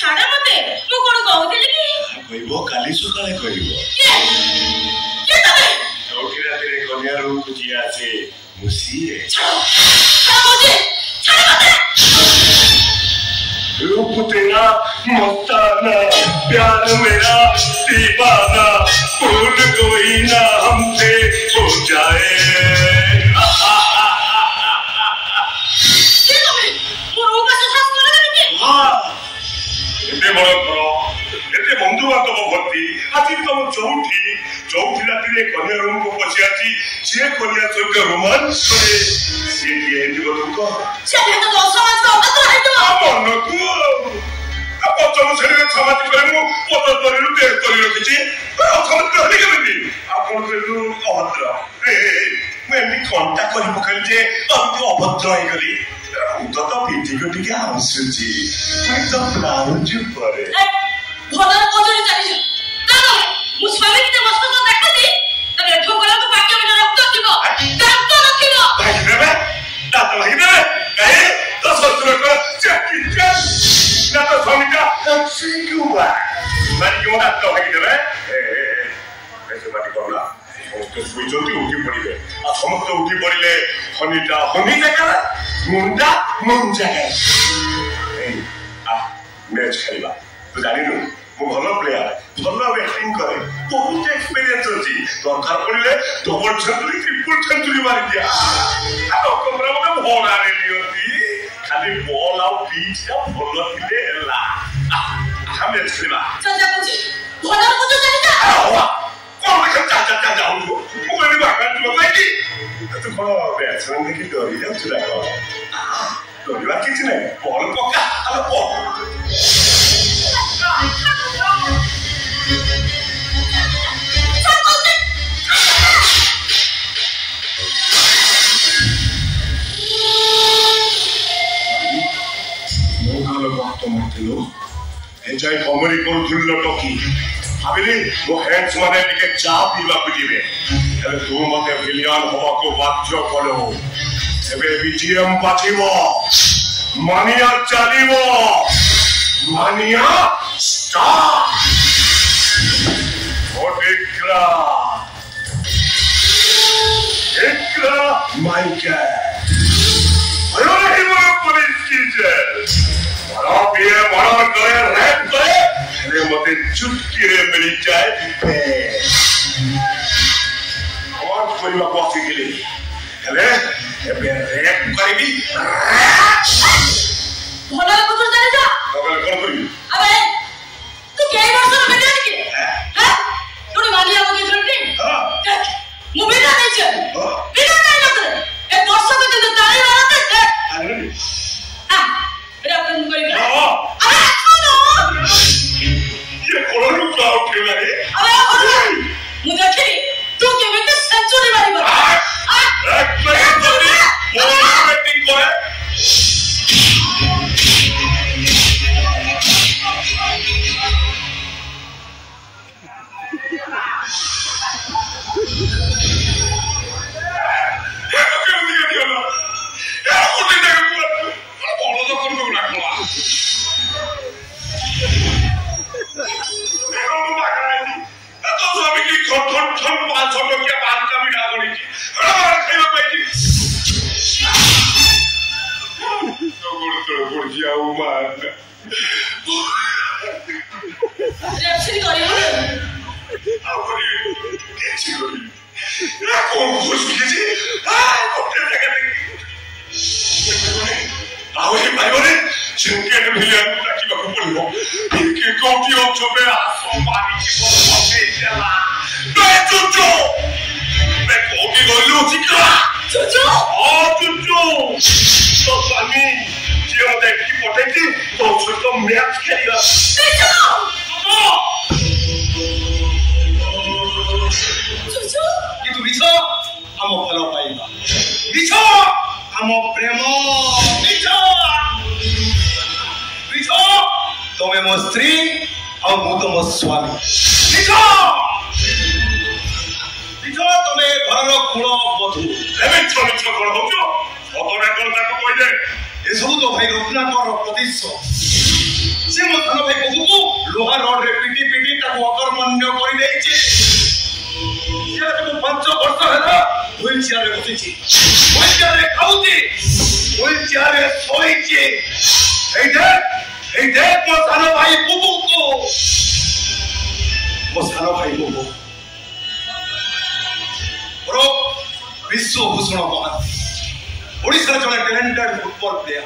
छाड़ा मते मु कोन कहउतली कि कहिबो काली सकाळे कहिबो के तमे ओठी राती रे कन्या रूम कुची आसे मुसी रे छाड़ा मते रूप तेरा मस्ताना प्यार मेरा दीवाना भूल कोई ना हमसे हो जाए एते बंधु बांधव भर्ती आज तुम चौथी राति कन्या रूम को पशि आसी जे कन्या सहित रोमांस करे सी किए तुमको मन को पचम श्रेणी समाज मु पदतरी देह तरी रखी अभद्र मुझे कंटा कर पकड़ी जे अभद्र होगली तो पिठी को टे आसुची तो ब्लाउज पर उठी पड़े समस्त उठी पड़े हनीटा हनी जगह मुंडा मुन जगह मैच खेलवा तू जानी नु मु भलो प्लेयर भलो बैटिंग करे बहुत एक्सपीरियंस अछि दरकार पड़िले डबल सेंचुरी ट्रिपल सेंचुरी मार दिया आ कमरा मते भोला रे लियोती खाली बॉल आउ पिच का भलो थिले हला हम मैच खेलवा सजा कुछ भलो कुछ जानी जा कौन देखा चाचा जाऊं मु कोनी बाका तू कहती तू कोन बैट्समैन देखि डरी जाऊ चला डरिवा किछि नै बॉल पका आलो बॉल एजाय कमेडी करूथुल टकी भाविली मो हैंड्स माने टिके चा पीवा पिटिबे एले तू मते विलियन होवा को बाध्य कलो एबे बीजीएम पाथिबो मानिया चलीबो मानिया स्टार्ट ओटिक्रा एकरा माइके अरे ही वो पुलिस की जेल बड़ा पिए बड़ा करे रैप करे अरे मते चुटकी रे मिल जाए पे और कोई मा कॉफी के लिए हेले एबे रैप करबी भला को तो जाने जा कौन करबी अबे तू के वर्ष में बेटा के हैं तूने मानिया को छोड़ती हां मु बेटा नहीं छे बेटा नहीं लगते ए दर्शक को तो ताली मारते अरे हां बेटा अपन कोई हां अरे सुनो ये कोन का उठेला रे अबे मु देखी तू के बेटा सेंचुरी मारी बा बैटिंग करे तुम्हें मो स्त्री और मु तो मो स्वामी तुम्हें घर कूल बधू मिछ कौन हो सतटा कौन ताको कह दे ये सब तो भाई रत्नाकर प्रतिश्रुति से मो सानो भाई बुबू को लोहा रड रे पिटी पिटी ताको अकर्मण्य करि देइचे से आज 5 वर्ष हेला व्हील चेयर रे बसिची व्हील चेयर रे खाउची व्हील चेयर रे सोइची ए देख मो सानो भाई बुबू को मो सानो भाई बुबू विश्व भूषण महांती ओडिशा जड़े टैलेंटेड फुटबॉल प्लेयर